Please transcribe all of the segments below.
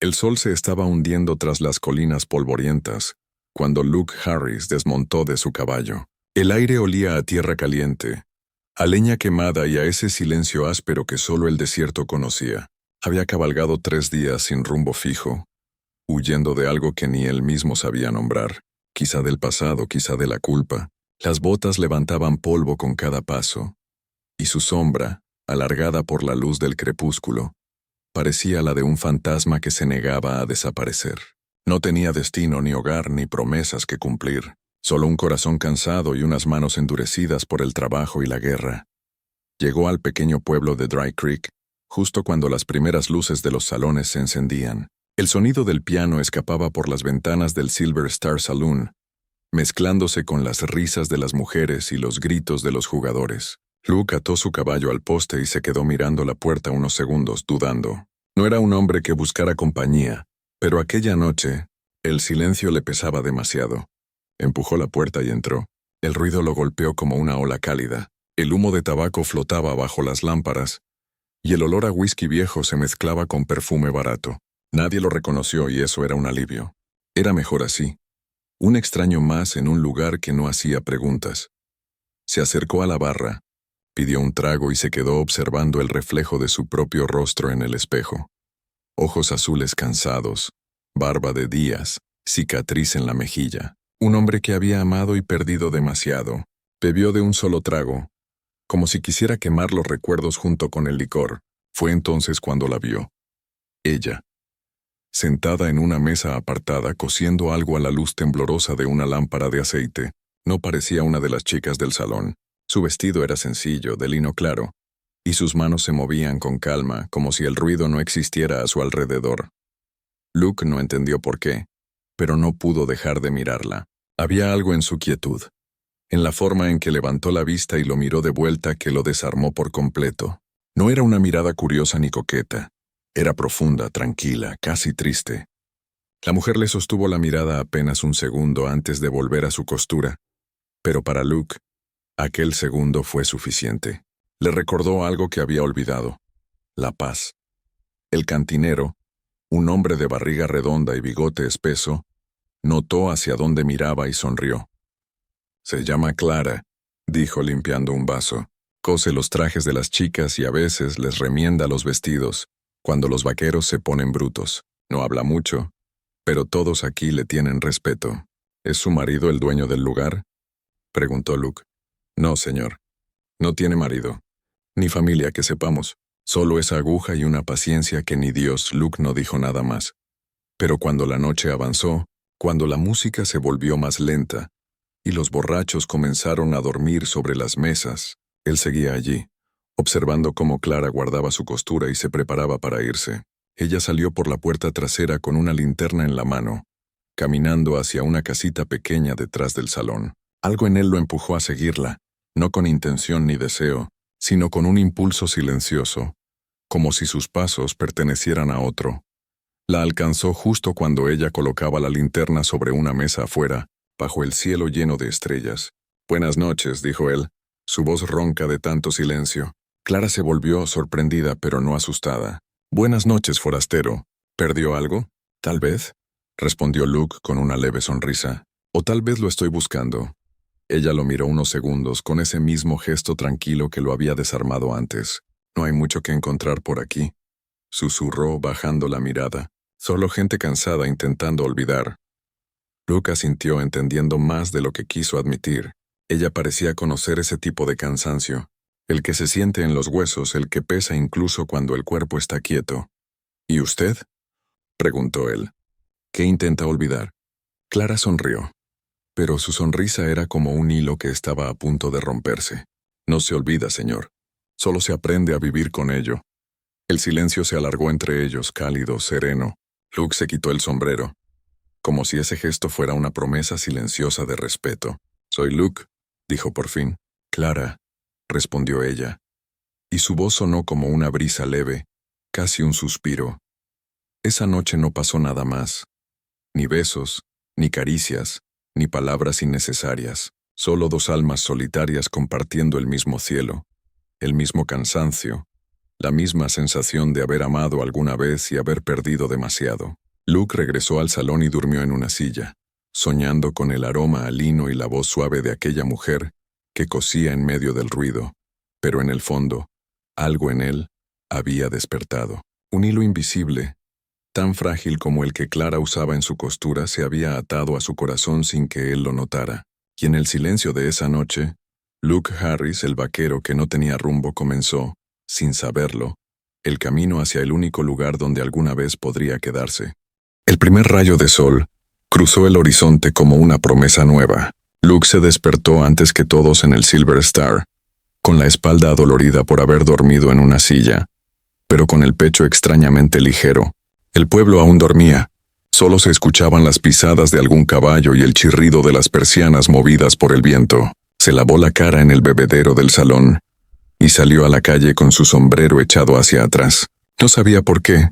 El sol se estaba hundiendo tras las colinas polvorientas, cuando Luke Harris desmontó de su caballo. El aire olía a tierra caliente, a leña quemada y a ese silencio áspero que solo el desierto conocía. Había cabalgado 3 días sin rumbo fijo, huyendo de algo que ni él mismo sabía nombrar, quizá del pasado, quizá de la culpa. Las botas levantaban polvo con cada paso, y su sombra, alargada por la luz del crepúsculo, parecía la de un fantasma que se negaba a desaparecer. No tenía destino, ni hogar, ni promesas que cumplir, solo un corazón cansado y unas manos endurecidas por el trabajo y la guerra. Llegó al pequeño pueblo de Dry Creek, justo cuando las primeras luces de los salones se encendían. El sonido del piano escapaba por las ventanas del Silver Star Saloon, mezclándose con las risas de las mujeres y los gritos de los jugadores. Luke ató su caballo al poste y se quedó mirando la puerta unos segundos, dudando. No era un hombre que buscara compañía, pero aquella noche, el silencio le pesaba demasiado. Empujó la puerta y entró. El ruido lo golpeó como una ola cálida. El humo de tabaco flotaba bajo las lámparas, y el olor a whisky viejo se mezclaba con perfume barato. Nadie lo reconoció y eso era un alivio. Era mejor así. Un extraño más en un lugar que no hacía preguntas. Se acercó a la barra, pidió un trago y se quedó observando el reflejo de su propio rostro en el espejo. Ojos azules cansados, barba de días, cicatriz en la mejilla. Un hombre que había amado y perdido demasiado. Bebió de un solo trago, como si quisiera quemar los recuerdos junto con el licor. Fue entonces cuando la vio. Ella, sentada en una mesa apartada cociendo algo a la luz temblorosa de una lámpara de aceite, no parecía una de las chicas del salón. Su vestido era sencillo, de lino claro, y sus manos se movían con calma, como si el ruido no existiera a su alrededor. Luke no entendió por qué, pero no pudo dejar de mirarla. Había algo en su quietud, en la forma en que levantó la vista y lo miró de vuelta que lo desarmó por completo. No era una mirada curiosa ni coqueta. Era profunda, tranquila, casi triste. La mujer le sostuvo la mirada apenas un segundo antes de volver a su costura, pero para Luke, aquel segundo fue suficiente. Le recordó algo que había olvidado: la paz. El cantinero, un hombre de barriga redonda y bigote espeso, notó hacia dónde miraba y sonrió. «Se llama Clara», dijo limpiando un vaso. «Cose los trajes de las chicas y a veces les remienda los vestidos, cuando los vaqueros se ponen brutos. No habla mucho, pero todos aquí le tienen respeto». «¿Es su marido el dueño del lugar?», preguntó Luke. «No, señor. No tiene marido. Ni familia que sepamos. Solo esa aguja y una paciencia que ni Dios». Luke no dijo nada más. Pero cuando la noche avanzó, cuando la música se volvió más lenta, y los borrachos comenzaron a dormir sobre las mesas, él seguía allí, observando cómo Clara guardaba su costura y se preparaba para irse. Ella salió por la puerta trasera con una linterna en la mano, caminando hacia una casita pequeña detrás del salón. Algo en él lo empujó a seguirla, no con intención ni deseo, sino con un impulso silencioso, como si sus pasos pertenecieran a otro. La alcanzó justo cuando ella colocaba la linterna sobre una mesa afuera, bajo el cielo lleno de estrellas. «Buenas noches», dijo él, su voz ronca de tanto silencio. Clara se volvió, sorprendida pero no asustada. «Buenas noches, forastero. ¿Perdió algo?» «Tal vez», respondió Luke con una leve sonrisa. «O tal vez lo estoy buscando». Ella lo miró unos segundos con ese mismo gesto tranquilo que lo había desarmado antes. «No hay mucho que encontrar por aquí», susurró bajando la mirada. «Solo gente cansada intentando olvidar». Luke asintió, entendiendo más de lo que quiso admitir. Ella parecía conocer ese tipo de cansancio, el que se siente en los huesos, el que pesa incluso cuando el cuerpo está quieto. «¿Y usted?», preguntó él. «¿Qué intenta olvidar?». Clara sonrió, pero su sonrisa era como un hilo que estaba a punto de romperse. «No se olvida, señor. Solo se aprende a vivir con ello». El silencio se alargó entre ellos, cálido, sereno. Luke se quitó el sombrero, como si ese gesto fuera una promesa silenciosa de respeto. «Soy Luke», dijo por fin. «Clara», respondió ella, y su voz sonó como una brisa leve, casi un suspiro. Esa noche no pasó nada más. Ni besos, ni caricias, ni palabras innecesarias. Solo 2 almas solitarias compartiendo el mismo cielo, el mismo cansancio, la misma sensación de haber amado alguna vez y haber perdido demasiado. Luke regresó al salón y durmió en una silla, soñando con el aroma a lino y la voz suave de aquella mujer que cosía en medio del ruido, pero en el fondo, algo en él había despertado. Un hilo invisible, tan frágil como el que Clara usaba en su costura, se había atado a su corazón sin que él lo notara, y en el silencio de esa noche, Luke Harris, el vaquero que no tenía rumbo, comenzó, sin saberlo, el camino hacia el único lugar donde alguna vez podría quedarse. El primer rayo de sol cruzó el horizonte como una promesa nueva. Luke se despertó antes que todos en el Silver Star, con la espalda adolorida por haber dormido en una silla, pero con el pecho extrañamente ligero. El pueblo aún dormía. Solo se escuchaban las pisadas de algún caballo y el chirrido de las persianas movidas por el viento. Se lavó la cara en el bebedero del salón y salió a la calle con su sombrero echado hacia atrás. No sabía por qué,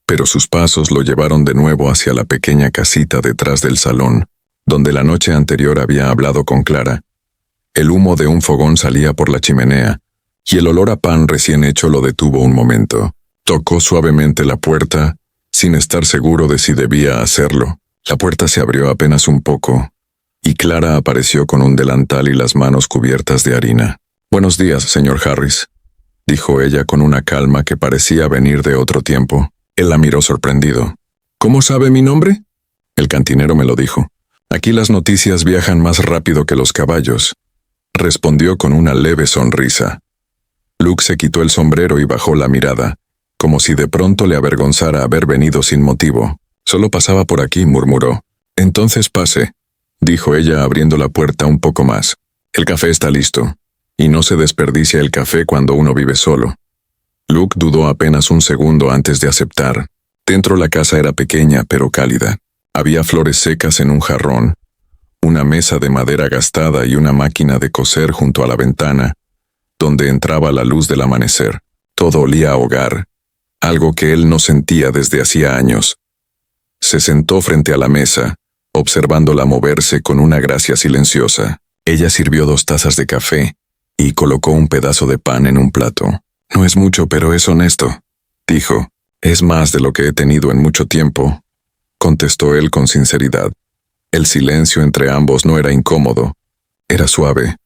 pero sus pasos lo llevaron de nuevo hacia la pequeña casita detrás del salón, donde la noche anterior había hablado con Clara. El humo de un fogón salía por la chimenea, y el olor a pan recién hecho lo detuvo un momento. Tocó suavemente la puerta, sin estar seguro de si debía hacerlo. La puerta se abrió apenas un poco, y Clara apareció con un delantal y las manos cubiertas de harina. «Buenos días, señor Harris», dijo ella con una calma que parecía venir de otro tiempo. Él la miró sorprendido. «¿Cómo sabe mi nombre?» «El cantinero me lo dijo. Aquí las noticias viajan más rápido que los caballos», respondió con una leve sonrisa. Luke se quitó el sombrero y bajó la mirada, como si de pronto le avergonzara haber venido sin motivo. «Solo pasaba por aquí», murmuró. «Entonces pase», dijo ella abriendo la puerta un poco más. «El café está listo, y no se desperdicia el café cuando uno vive solo». Luke dudó apenas un segundo antes de aceptar. Dentro la casa era pequeña pero cálida. Había flores secas en un jarrón, una mesa de madera gastada y una máquina de coser junto a la ventana, donde entraba la luz del amanecer. Todo olía a hogar, algo que él no sentía desde hacía años. Se sentó frente a la mesa, observándola moverse con una gracia silenciosa. Ella sirvió 2 tazas de café y colocó un pedazo de pan en un plato. «No es mucho, pero es honesto», dijo. «Es más de lo que he tenido en mucho tiempo», contestó él con sinceridad. El silencio entre ambos no era incómodo, era suave,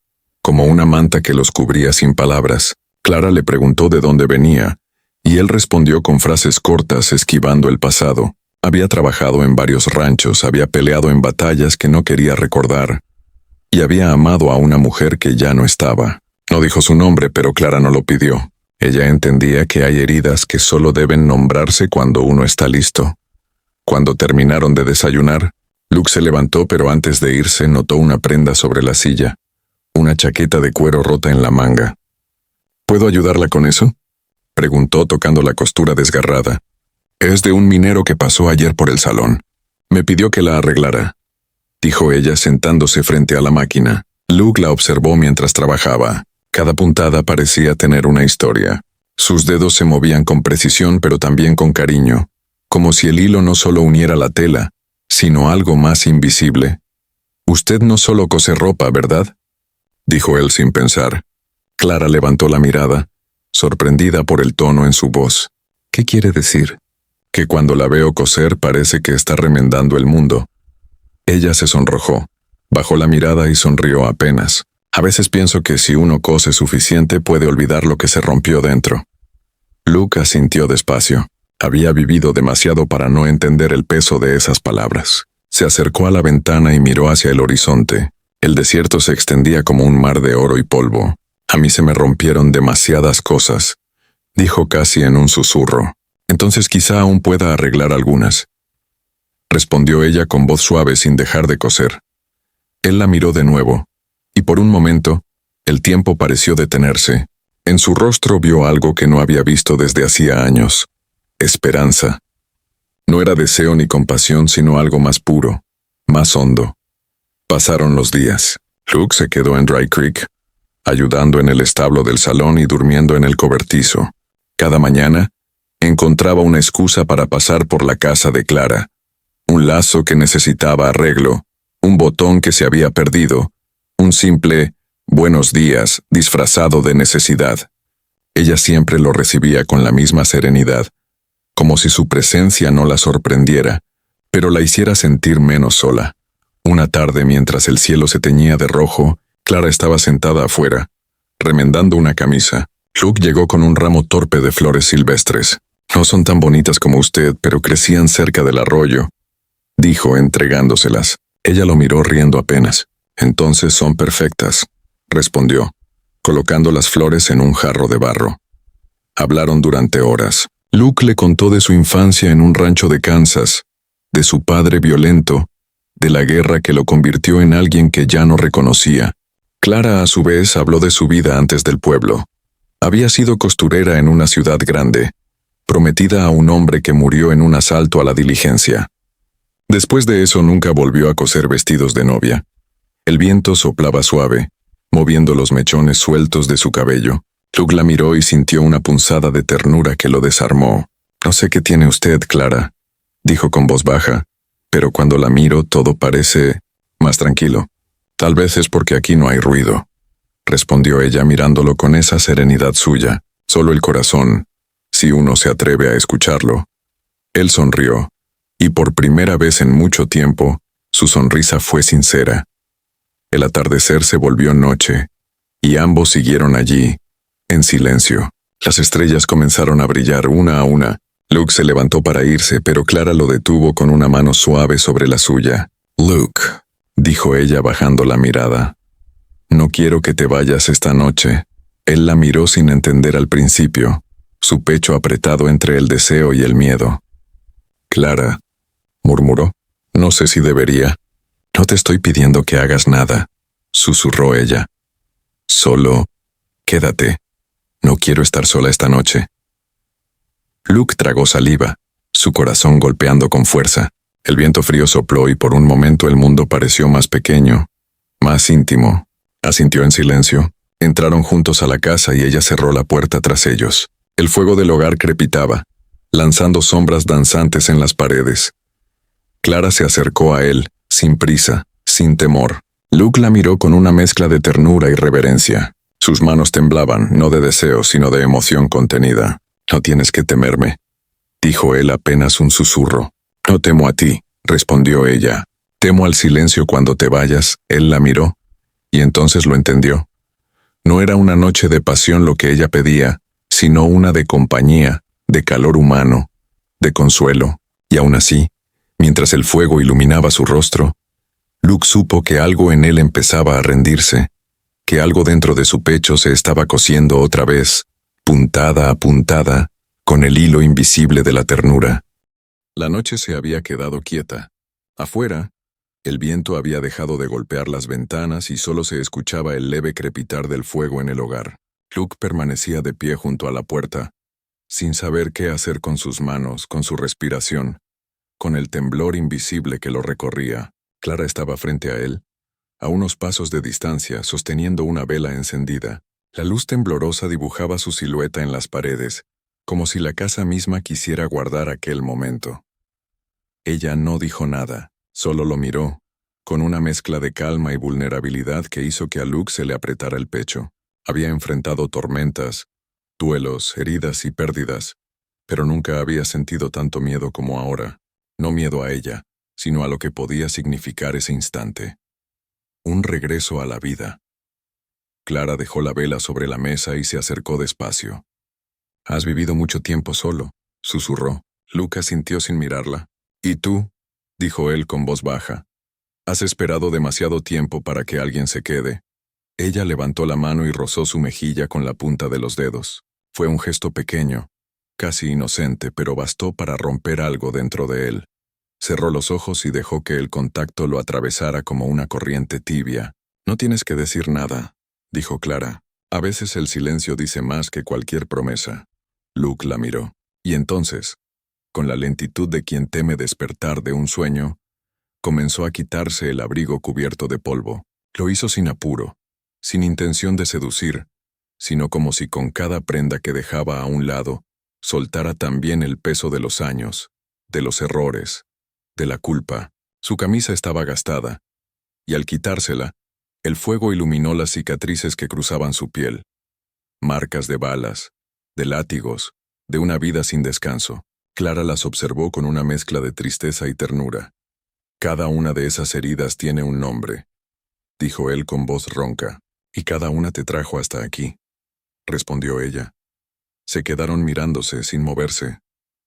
como una manta que los cubría sin palabras. Clara le preguntó de dónde venía, y él respondió con frases cortas esquivando el pasado. Había trabajado en varios ranchos, había peleado en batallas que no quería recordar, y había amado a una mujer que ya no estaba. No dijo su nombre, pero Clara no lo pidió. Ella entendía que hay heridas que solo deben nombrarse cuando uno está listo. Cuando terminaron de desayunar, Luke se levantó, pero antes de irse notó una prenda sobre la silla, una chaqueta de cuero rota en la manga. «¿Puedo ayudarla con eso?», preguntó tocando la costura desgarrada. «Es de un minero que pasó ayer por el salón. Me pidió que la arreglara», dijo ella sentándose frente a la máquina. Luke la observó mientras trabajaba. Cada puntada parecía tener una historia. Sus dedos se movían con precisión pero también con cariño, como si el hilo no solo uniera la tela, sino algo más invisible. «Usted no solo cose ropa, ¿verdad?», dijo él sin pensar. Clara levantó la mirada, sorprendida por el tono en su voz. «¿Qué quiere decir?». «Que cuando la veo coser parece que está remendando el mundo». Ella se sonrojó, bajó la mirada y sonrió apenas. «A veces pienso que si uno cose suficiente puede olvidar lo que se rompió dentro». Luke asintió despacio. Había vivido demasiado para no entender el peso de esas palabras. Se acercó a la ventana y miró hacia el horizonte. El desierto se extendía como un mar de oro y polvo. «A mí se me rompieron demasiadas cosas», dijo casi en un susurro. «Entonces quizá aún pueda arreglar algunas», respondió ella con voz suave sin dejar de coser. Él la miró de nuevo, y por un momento, el tiempo pareció detenerse. En su rostro vio algo que no había visto desde hacía años. Esperanza. No era deseo ni compasión, sino algo más puro, más hondo. Pasaron los días. Luke se quedó en Dry Creek, ayudando en el establo del salón y durmiendo en el cobertizo. Cada mañana, encontraba una excusa para pasar por la casa de Clara. Un lazo que necesitaba arreglo, un botón que se había perdido, un simple «buenos días» disfrazado de necesidad. Ella siempre lo recibía con la misma serenidad, como si su presencia no la sorprendiera, pero la hiciera sentir menos sola. Una tarde, mientras el cielo se teñía de rojo, Clara estaba sentada afuera, remendando una camisa. Luke llegó con un ramo torpe de flores silvestres. «No son tan bonitas como usted, pero crecían cerca del arroyo», dijo, entregándoselas. Ella lo miró riendo apenas. «Entonces son perfectas», respondió, colocando las flores en un jarro de barro. Hablaron durante horas. Luke le contó de su infancia en un rancho de Kansas, de su padre violento, de la guerra que lo convirtió en alguien que ya no reconocía. Clara, a su vez, habló de su vida antes del pueblo. Había sido costurera en una ciudad grande, prometida a un hombre que murió en un asalto a la diligencia. Después de eso nunca volvió a coser vestidos de novia. El viento soplaba suave, moviendo los mechones sueltos de su cabello. Luke la miró y sintió una punzada de ternura que lo desarmó. «No sé qué tiene usted, Clara», dijo con voz baja, «pero cuando la miro todo parece más tranquilo. Tal vez es porque aquí no hay ruido», respondió ella mirándolo con esa serenidad suya. «Solo el corazón, si uno se atreve a escucharlo». Él sonrió, y por primera vez en mucho tiempo, su sonrisa fue sincera. El atardecer se volvió noche, y ambos siguieron allí, en silencio. Las estrellas comenzaron a brillar una a una. Luke se levantó para irse, pero Clara lo detuvo con una mano suave sobre la suya. «Luke», dijo ella bajando la mirada, «no quiero que te vayas esta noche». Él la miró sin entender al principio, su pecho apretado entre el deseo y el miedo. «Clara», murmuró, «no sé si debería». «No te estoy pidiendo que hagas nada», susurró ella. «Solo, quédate. No quiero estar sola esta noche». Luke tragó saliva, su corazón golpeando con fuerza. El viento frío sopló y por un momento el mundo pareció más pequeño, más íntimo. Asintió en silencio. Entraron juntos a la casa y ella cerró la puerta tras ellos. El fuego del hogar crepitaba, lanzando sombras danzantes en las paredes. Clara se acercó a él, sin prisa, sin temor. Luke la miró con una mezcla de ternura y reverencia. Sus manos temblaban, no de deseo, sino de emoción contenida. «No tienes que temerme», dijo él apenas un susurro. «No temo a ti», respondió ella. «Temo al silencio cuando te vayas». Él la miró, y entonces lo entendió. No era una noche de pasión lo que ella pedía, sino una de compañía, de calor humano, de consuelo. Y aún así, mientras el fuego iluminaba su rostro, Luke supo que algo en él empezaba a rendirse, que algo dentro de su pecho se estaba cosiendo otra vez, puntada a puntada, con el hilo invisible de la ternura. La noche se había quedado quieta. Afuera, el viento había dejado de golpear las ventanas y solo se escuchaba el leve crepitar del fuego en el hogar. Luke permanecía de pie junto a la puerta, sin saber qué hacer con sus manos, con su respiración, con el temblor invisible que lo recorría. Clara estaba frente a él, a unos pasos de distancia, sosteniendo una vela encendida. La luz temblorosa dibujaba su silueta en las paredes, como si la casa misma quisiera guardar aquel momento. Ella no dijo nada, solo lo miró, con una mezcla de calma y vulnerabilidad que hizo que a Luke se le apretara el pecho. Había enfrentado tormentas, duelos, heridas y pérdidas, pero nunca había sentido tanto miedo como ahora. No miedo a ella, sino a lo que podía significar ese instante. Un regreso a la vida. Clara dejó la vela sobre la mesa y se acercó despacio. «Has vivido mucho tiempo solo», susurró. Luke asintió sin mirarla. «¿Y tú?», dijo él con voz baja. «Has esperado demasiado tiempo para que alguien se quede». Ella levantó la mano y rozó su mejilla con la punta de los dedos. Fue un gesto pequeño, casi inocente, pero bastó para romper algo dentro de él. Cerró los ojos y dejó que el contacto lo atravesara como una corriente tibia. «No tienes que decir nada», dijo Clara. «A veces el silencio dice más que cualquier promesa». Luke la miró. Y entonces, con la lentitud de quien teme despertar de un sueño, comenzó a quitarse el abrigo cubierto de polvo. Lo hizo sin apuro, sin intención de seducir, sino como si con cada prenda que dejaba a un lado, soltara también el peso de los años, de los errores, de la culpa. Su camisa estaba gastada, y al quitársela, el fuego iluminó las cicatrices que cruzaban su piel. Marcas de balas, de látigos, de una vida sin descanso. Clara las observó con una mezcla de tristeza y ternura. Cada una de esas heridas tiene un nombre, dijo él con voz ronca, y cada una te trajo hasta aquí, respondió ella. Se quedaron mirándose sin moverse,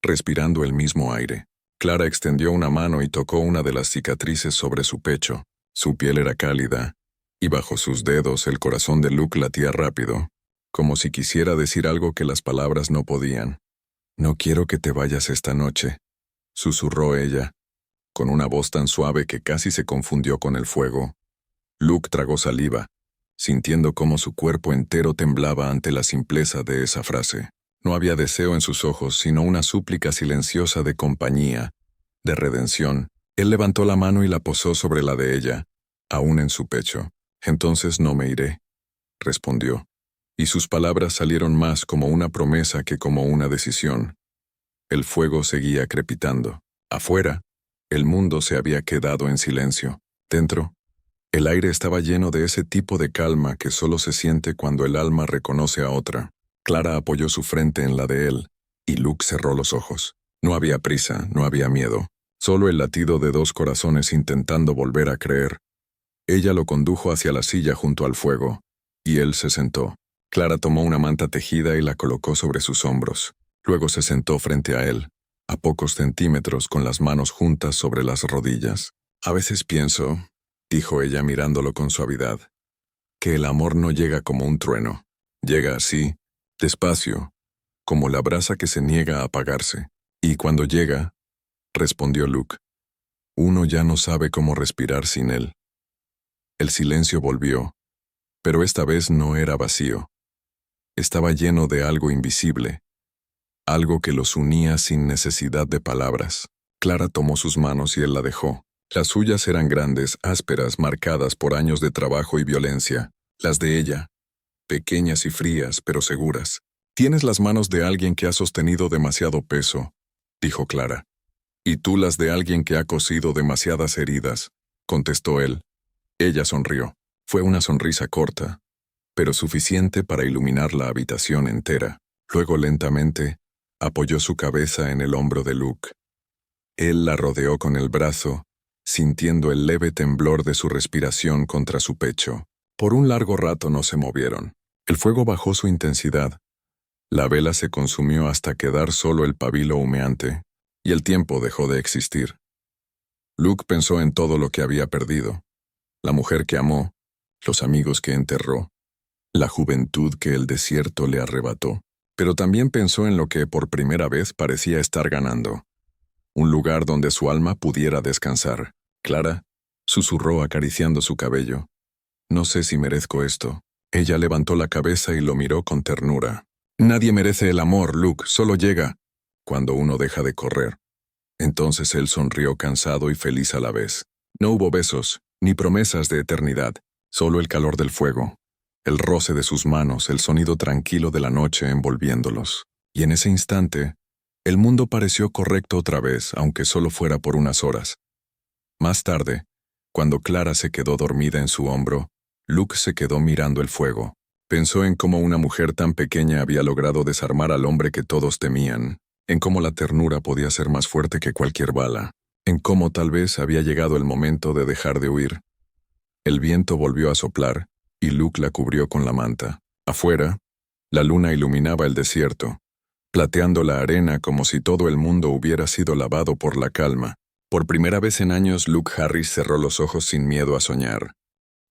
respirando el mismo aire. Clara extendió una mano y tocó una de las cicatrices sobre su pecho. Su piel era cálida, y bajo sus dedos el corazón de Luke latía rápido, como si quisiera decir algo que las palabras no podían. «No quiero que te vayas esta noche», susurró ella, con una voz tan suave que casi se confundió con el fuego. Luke tragó saliva, sintiendo cómo su cuerpo entero temblaba ante la simpleza de esa frase. No había deseo en sus ojos, sino una súplica silenciosa de compañía, de redención. Él levantó la mano y la posó sobre la de ella, aún en su pecho. «Entonces no me iré», respondió, y sus palabras salieron más como una promesa que como una decisión. El fuego seguía crepitando. Afuera, el mundo se había quedado en silencio. Dentro, el aire estaba lleno de ese tipo de calma que solo se siente cuando el alma reconoce a otra. Clara apoyó su frente en la de él, y Luke cerró los ojos. No había prisa, no había miedo, solo el latido de dos corazones intentando volver a creer. Ella lo condujo hacia la silla junto al fuego, y él se sentó. Clara tomó una manta tejida y la colocó sobre sus hombros. Luego se sentó frente a él, a pocos centímetros con las manos juntas sobre las rodillas. «A veces pienso», dijo ella mirándolo con suavidad, «que el amor no llega como un trueno. Llega así, despacio, como la brasa que se niega a apagarse. Y cuando llega», respondió Luke, «uno ya no sabe cómo respirar sin él». El silencio volvió, pero esta vez no era vacío. Estaba lleno de algo invisible, algo que los unía sin necesidad de palabras. Clara tomó sus manos y él la dejó. Las suyas eran grandes, ásperas, marcadas por años de trabajo y violencia. Las de ella, pequeñas y frías, pero seguras. «Tienes las manos de alguien que ha sostenido demasiado peso», dijo Clara. «Y tú las de alguien que ha cosido demasiadas heridas», contestó él. Ella sonrió. Fue una sonrisa corta, pero suficiente para iluminar la habitación entera. Luego lentamente, apoyó su cabeza en el hombro de Luke. Él la rodeó con el brazo, sintiendo el leve temblor de su respiración contra su pecho. Por un largo rato no se movieron. El fuego bajó su intensidad. La vela se consumió hasta quedar solo el pabilo humeante, y el tiempo dejó de existir. Luke pensó en todo lo que había perdido. La mujer que amó, los amigos que enterró, la juventud que el desierto le arrebató. Pero también pensó en lo que por primera vez parecía estar ganando. Un lugar donde su alma pudiera descansar. «Clara», susurró acariciando su cabello, «no sé si merezco esto». Ella levantó la cabeza y lo miró con ternura. «Nadie merece el amor, Luke, solo llega cuando uno deja de correr». Entonces él sonrió cansado y feliz a la vez. No hubo besos, ni promesas de eternidad, solo el calor del fuego, el roce de sus manos, el sonido tranquilo de la noche envolviéndolos. Y en ese instante, el mundo pareció correcto otra vez, aunque solo fuera por unas horas. Más tarde, cuando Clara se quedó dormida en su hombro, Luke se quedó mirando el fuego. Pensó en cómo una mujer tan pequeña había logrado desarmar al hombre que todos temían, en cómo la ternura podía ser más fuerte que cualquier bala, en cómo tal vez había llegado el momento de dejar de huir. El viento volvió a soplar, y Luke la cubrió con la manta. Afuera, la luna iluminaba el desierto, plateando la arena como si todo el mundo hubiera sido lavado por la calma. Por primera vez en años, Luke Harris cerró los ojos sin miedo a soñar.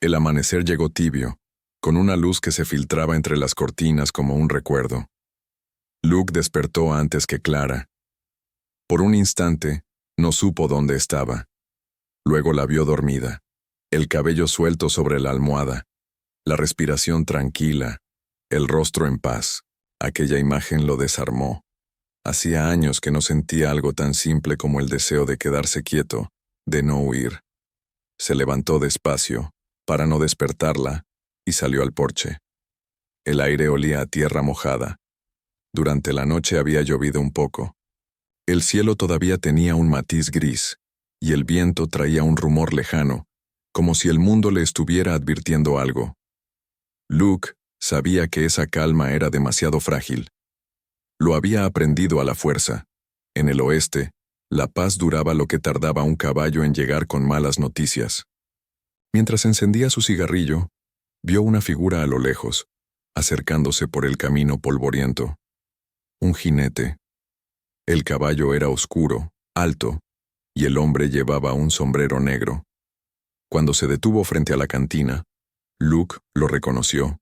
El amanecer llegó tibio, con una luz que se filtraba entre las cortinas como un recuerdo. Luke despertó antes que Clara. Por un instante, no supo dónde estaba. Luego la vio dormida, el cabello suelto sobre la almohada, la respiración tranquila, el rostro en paz. Aquella imagen lo desarmó. Hacía años que no sentía algo tan simple como el deseo de quedarse quieto, de no huir. Se levantó despacio, para no despertarla, y salió al porche. El aire olía a tierra mojada. Durante la noche había llovido un poco. El cielo todavía tenía un matiz gris, y el viento traía un rumor lejano, como si el mundo le estuviera advirtiendo algo. Luke sabía que esa calma era demasiado frágil. Lo había aprendido a la fuerza. En el oeste, la paz duraba lo que tardaba un caballo en llegar con malas noticias. Mientras encendía su cigarrillo, vio una figura a lo lejos, acercándose por el camino polvoriento. Un jinete. El caballo era oscuro, alto, y el hombre llevaba un sombrero negro. Cuando se detuvo frente a la cantina, Luke lo reconoció.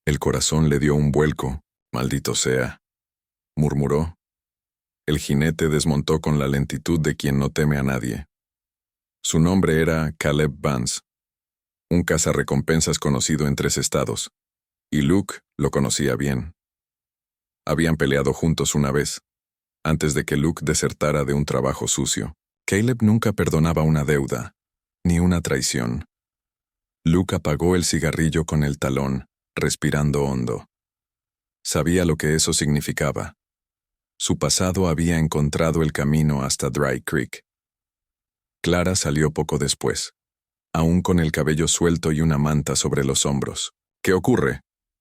El corazón le dio un vuelco. «Maldito sea», murmuró. El jinete desmontó con la lentitud de quien no teme a nadie. Su nombre era Caleb Vance, un cazarrecompensas conocido en 3 estados, y Luke lo conocía bien. Habían peleado juntos una vez, antes de que Luke desertara de un trabajo sucio. Caleb nunca perdonaba una deuda, ni una traición. Luke apagó el cigarrillo con el talón, respirando hondo. Sabía lo que eso significaba. Su pasado había encontrado el camino hasta Dry Creek. Clara salió poco después, aún con el cabello suelto y una manta sobre los hombros. «¿Qué ocurre?»,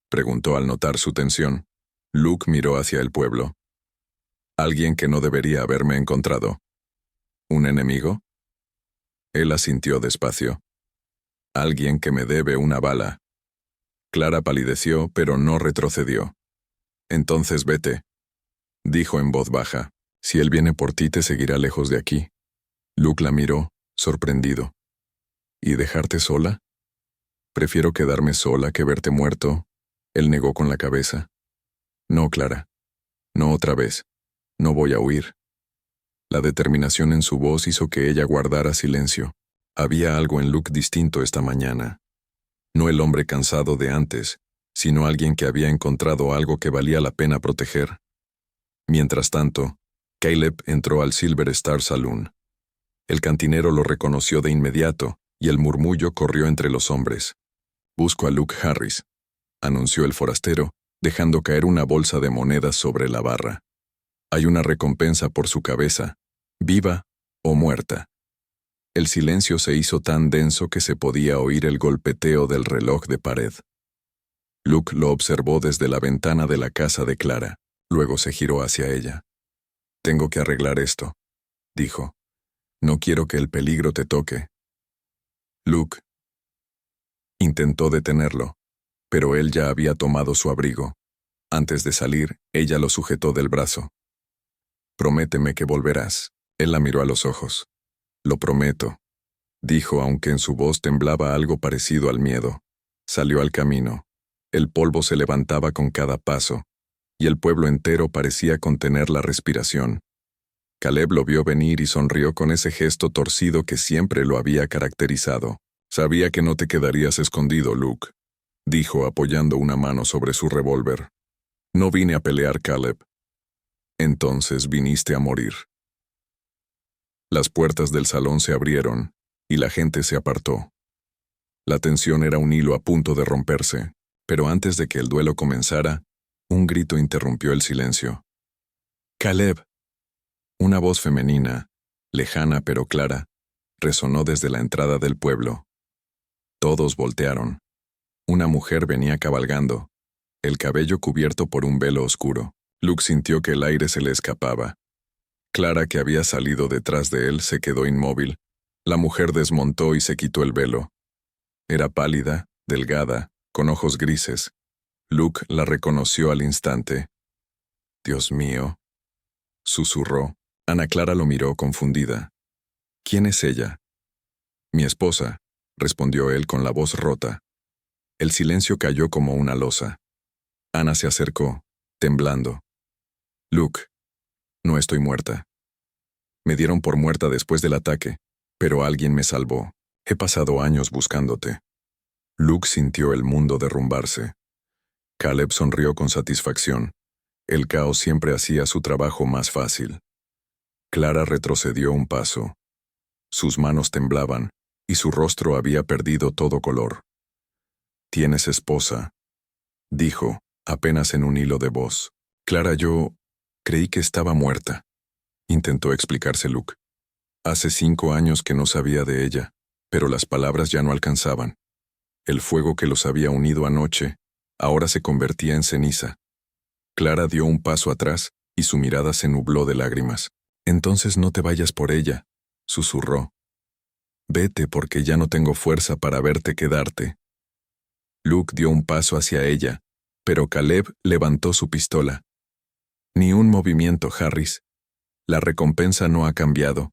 preguntó al notar su tensión. Luke miró hacia el pueblo. «Alguien que no debería haberme encontrado». «¿Un enemigo?». Él asintió despacio. «Alguien que me debe una bala». Clara palideció, pero no retrocedió. «Entonces vete», dijo en voz baja. «Si él viene por ti, te seguirá lejos de aquí». Luke la miró, sorprendido. «¿Y dejarte sola?». «Prefiero quedarme sola que verte muerto», él negó con la cabeza. «No, Clara. No otra vez. No voy a huir». La determinación en su voz hizo que ella guardara silencio. Había algo en Luke distinto esta mañana. No el hombre cansado de antes, sino alguien que había encontrado algo que valía la pena proteger. Mientras tanto, Caleb entró al Silver Star Saloon. El cantinero lo reconoció de inmediato, y el murmullo corrió entre los hombres. «Busco a Luke Harris», anunció el forastero, dejando caer una bolsa de monedas sobre la barra. «Hay una recompensa por su cabeza, viva o muerta». El silencio se hizo tan denso que se podía oír el golpeteo del reloj de pared. Luke lo observó desde la ventana de la casa de Clara. Luego se giró hacia ella. «Tengo que arreglar esto», dijo. «No quiero que el peligro te toque». Luke intentó detenerlo, pero él ya había tomado su abrigo. Antes de salir, ella lo sujetó del brazo. «Prométeme que volverás». Él la miró a los ojos. «Lo prometo», dijo, aunque en su voz temblaba algo parecido al miedo. Salió al camino. El polvo se levantaba con cada paso, y el pueblo entero parecía contener la respiración. Caleb lo vio venir y sonrió con ese gesto torcido que siempre lo había caracterizado. «Sabía que no te quedarías escondido, Luke», dijo apoyando una mano sobre su revólver. «No vine a pelear, Caleb». «Entonces viniste a morir». Las puertas del salón se abrieron, y la gente se apartó. La tensión era un hilo a punto de romperse, pero antes de que el duelo comenzara, un grito interrumpió el silencio. «¡Caleb!». Una voz femenina, lejana pero clara, resonó desde la entrada del pueblo. Todos voltearon. Una mujer venía cabalgando, el cabello cubierto por un velo oscuro. Luke sintió que el aire se le escapaba. Clara, que había salido detrás de él, se quedó inmóvil. La mujer desmontó y se quitó el velo. Era pálida, delgada, con ojos grises. Luke la reconoció al instante. «Dios mío», susurró. Ana Clara lo miró confundida. «¿Quién es ella?». «Mi esposa», respondió él con la voz rota. El silencio cayó como una losa. Ana se acercó, temblando. «Luke, no estoy muerta. Me dieron por muerta después del ataque, pero alguien me salvó. He pasado años buscándote». Luke sintió el mundo derrumbarse. Caleb sonrió con satisfacción. El caos siempre hacía su trabajo más fácil. Clara retrocedió un paso. Sus manos temblaban, y su rostro había perdido todo color. «Tienes esposa», dijo, apenas en un hilo de voz. «Clara, yo creí que estaba muerta», intentó explicarse Luke. «Hace 5 años que no sabía de ella, pero las palabras ya no alcanzaban. El fuego que los había unido anoche, ahora se convertía en ceniza. Clara dio un paso atrás y su mirada se nubló de lágrimas. «Entonces no te vayas por ella», susurró. «Vete porque ya no tengo fuerza para verte quedarte». Luke dio un paso hacia ella, pero Caleb levantó su pistola. «Ni un movimiento, Harris. La recompensa no ha cambiado».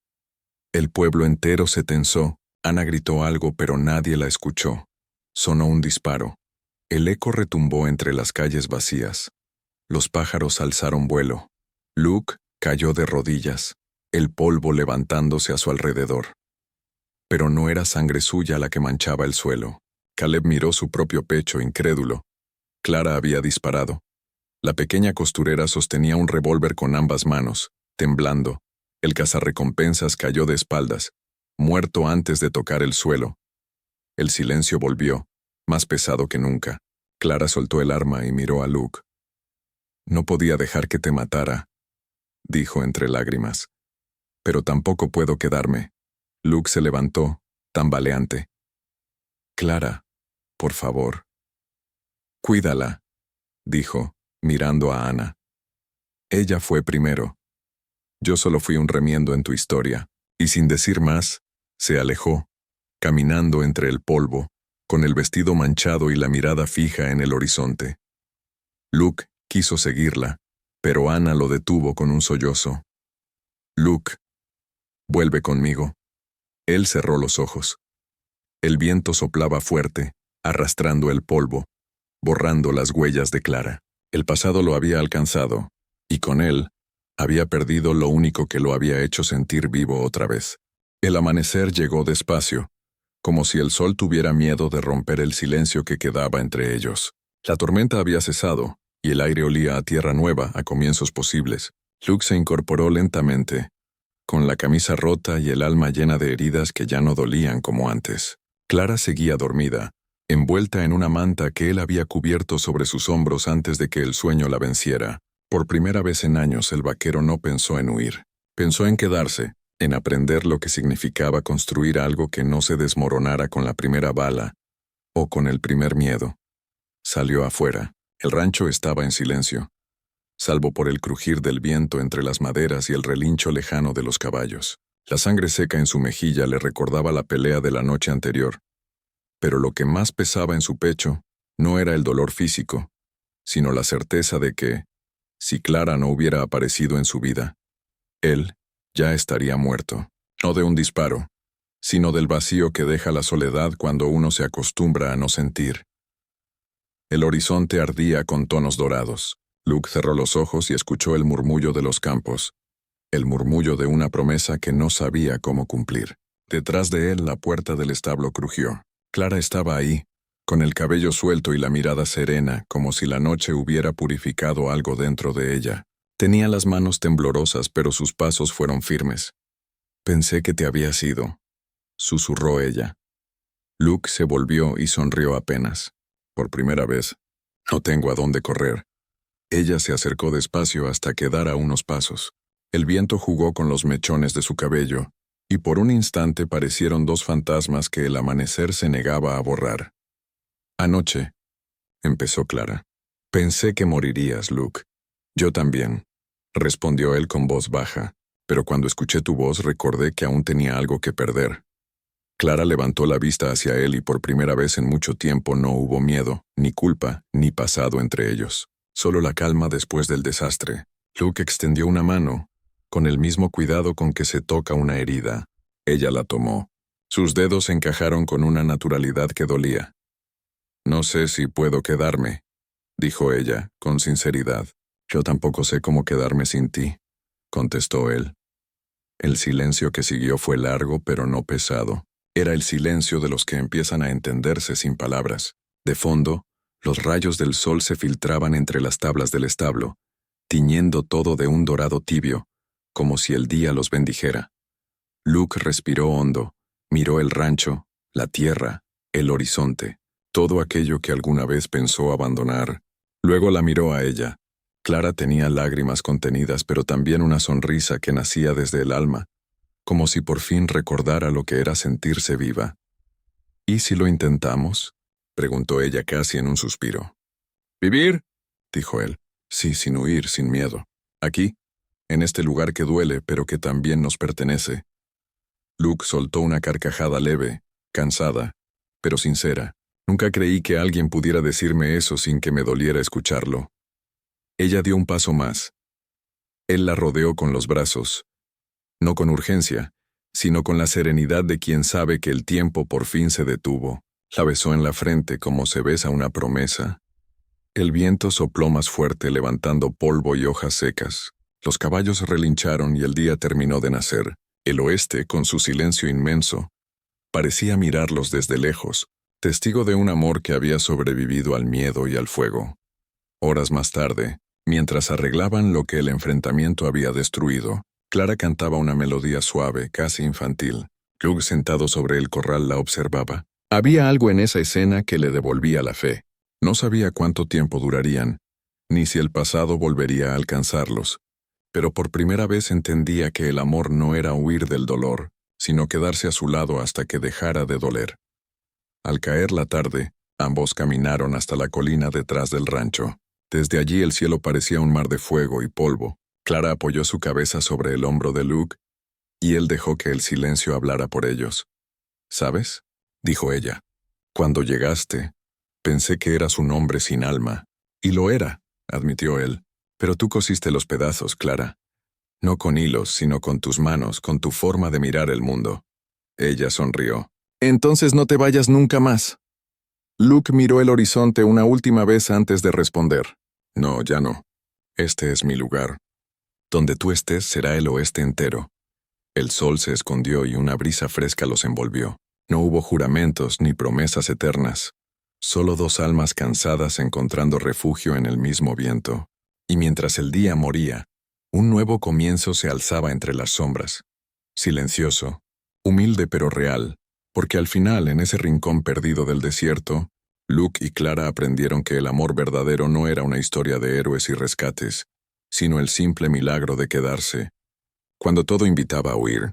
El pueblo entero se tensó. Ana gritó algo, pero nadie la escuchó. Sonó un disparo. El eco retumbó entre las calles vacías. Los pájaros alzaron vuelo. Luke cayó de rodillas, el polvo levantándose a su alrededor. Pero no era sangre suya la que manchaba el suelo. Caleb miró su propio pecho, incrédulo. Clara había disparado. La pequeña costurera sostenía un revólver con ambas manos, temblando. El cazarrecompensas cayó de espaldas, muerto antes de tocar el suelo. El silencio volvió, más pesado que nunca. Clara soltó el arma y miró a Luke. «No podía dejar que te matara», dijo entre lágrimas. «Pero tampoco puedo quedarme». Luke se levantó, tambaleante. «Clara, por favor». «Cuídala», dijo, mirando a Ana. «Ella fue primero. Yo solo fui un remiendo en tu historia». Y sin decir más, se alejó, caminando entre el polvo, con el vestido manchado y la mirada fija en el horizonte. Luke quiso seguirla, pero Ana lo detuvo con un sollozo. «Luke, vuelve conmigo». Él cerró los ojos. El viento soplaba fuerte, arrastrando el polvo, borrando las huellas de Clara. El pasado lo había alcanzado, y con él, había perdido lo único que lo había hecho sentir vivo otra vez. El amanecer llegó despacio, como si el sol tuviera miedo de romper el silencio que quedaba entre ellos. La tormenta había cesado, y el aire olía a tierra nueva a comienzos posibles. Luke se incorporó lentamente, con la camisa rota y el alma llena de heridas que ya no dolían como antes. Clara seguía dormida, envuelta en una manta que él había cubierto sobre sus hombros antes de que el sueño la venciera. Por primera vez en años el vaquero no pensó en huir. Pensó en quedarse, en aprender lo que significaba construir algo que no se desmoronara con la primera bala o con el primer miedo. Salió afuera. El rancho estaba en silencio, salvo por el crujir del viento entre las maderas y el relincho lejano de los caballos. La sangre seca en su mejilla le recordaba la pelea de la noche anterior, pero lo que más pesaba en su pecho no era el dolor físico, sino la certeza de que, si Clara no hubiera aparecido en su vida, él ya estaría muerto. No de un disparo, sino del vacío que deja la soledad cuando uno se acostumbra a no sentir. El horizonte ardía con tonos dorados. Luke cerró los ojos y escuchó el murmullo de los campos, el murmullo de una promesa que no sabía cómo cumplir. Detrás de él la puerta del establo crujió. Clara estaba ahí, con el cabello suelto y la mirada serena, como si la noche hubiera purificado algo dentro de ella. Tenía las manos temblorosas, pero sus pasos fueron firmes. «Pensé que te habías ido», susurró ella. Luke se volvió y sonrió apenas. «Por primera vez. No tengo a dónde correr». Ella se acercó despacio hasta quedar a unos pasos. El viento jugó con los mechones de su cabello, y por un instante parecieron dos fantasmas que el amanecer se negaba a borrar. «Anoche», empezó Clara. «Pensé que morirías, Luke». «Yo también», respondió él con voz baja, «pero cuando escuché tu voz recordé que aún tenía algo que perder». Clara levantó la vista hacia él y por primera vez en mucho tiempo no hubo miedo, ni culpa, ni pasado entre ellos. Solo la calma después del desastre. Luke extendió una mano, con el mismo cuidado con que se toca una herida. Ella la tomó. Sus dedos encajaron con una naturalidad que dolía. «No sé si puedo quedarme», dijo ella, con sinceridad. «Yo tampoco sé cómo quedarme sin ti», contestó él. El silencio que siguió fue largo pero no pesado. Era el silencio de los que empiezan a entenderse sin palabras. De fondo, los rayos del sol se filtraban entre las tablas del establo, tiñendo todo de un dorado tibio, como si el día los bendijera. Luke respiró hondo, miró el rancho, la tierra, el horizonte, todo aquello que alguna vez pensó abandonar. Luego la miró a ella. Clara tenía lágrimas contenidas, pero también una sonrisa que nacía desde el alma, como si por fin recordara lo que era sentirse viva. «¿Y si lo intentamos?», preguntó ella casi en un suspiro. «¿Vivir?», dijo él. Sí, sin huir, sin miedo. Aquí, en este lugar que duele, pero que también nos pertenece. Luke soltó una carcajada leve, cansada, pero sincera. Nunca creí que alguien pudiera decirme eso sin que me doliera escucharlo. Ella dio un paso más. Él la rodeó con los brazos, no con urgencia, sino con la serenidad de quien sabe que el tiempo por fin se detuvo. La besó en la frente como se besa una promesa. El viento sopló más fuerte levantando polvo y hojas secas. Los caballos relincharon y el día terminó de nacer. El oeste, con su silencio inmenso, parecía mirarlos desde lejos, testigo de un amor que había sobrevivido al miedo y al fuego. Horas más tarde, mientras arreglaban lo que el enfrentamiento había destruido, Clara cantaba una melodía suave, casi infantil. Luke, sentado sobre el corral, la observaba. Había algo en esa escena que le devolvía la fe. No sabía cuánto tiempo durarían, ni si el pasado volvería a alcanzarlos, pero por primera vez entendía que el amor no era huir del dolor, sino quedarse a su lado hasta que dejara de doler. Al caer la tarde, ambos caminaron hasta la colina detrás del rancho. Desde allí el cielo parecía un mar de fuego y polvo. Clara apoyó su cabeza sobre el hombro de Luke, y él dejó que el silencio hablara por ellos. «¿Sabes?», dijo ella. «Cuando llegaste, pensé que eras un hombre sin alma». «Y lo era», admitió él. «Pero tú cosiste los pedazos, Clara. No con hilos, sino con tus manos, con tu forma de mirar el mundo». Ella sonrió. «Entonces no te vayas nunca más». Luke miró el horizonte una última vez antes de responder. «No, ya no. Este es mi lugar. Donde tú estés será el oeste entero». El sol se escondió y una brisa fresca los envolvió. No hubo juramentos ni promesas eternas. Solo dos almas cansadas encontrando refugio en el mismo viento. Y mientras el día moría, un nuevo comienzo se alzaba entre las sombras. Silencioso, humilde pero real, porque al final, en ese rincón perdido del desierto, Luke y Clara aprendieron que el amor verdadero no era una historia de héroes y rescates, sino el simple milagro de quedarse, cuando todo invitaba a huir.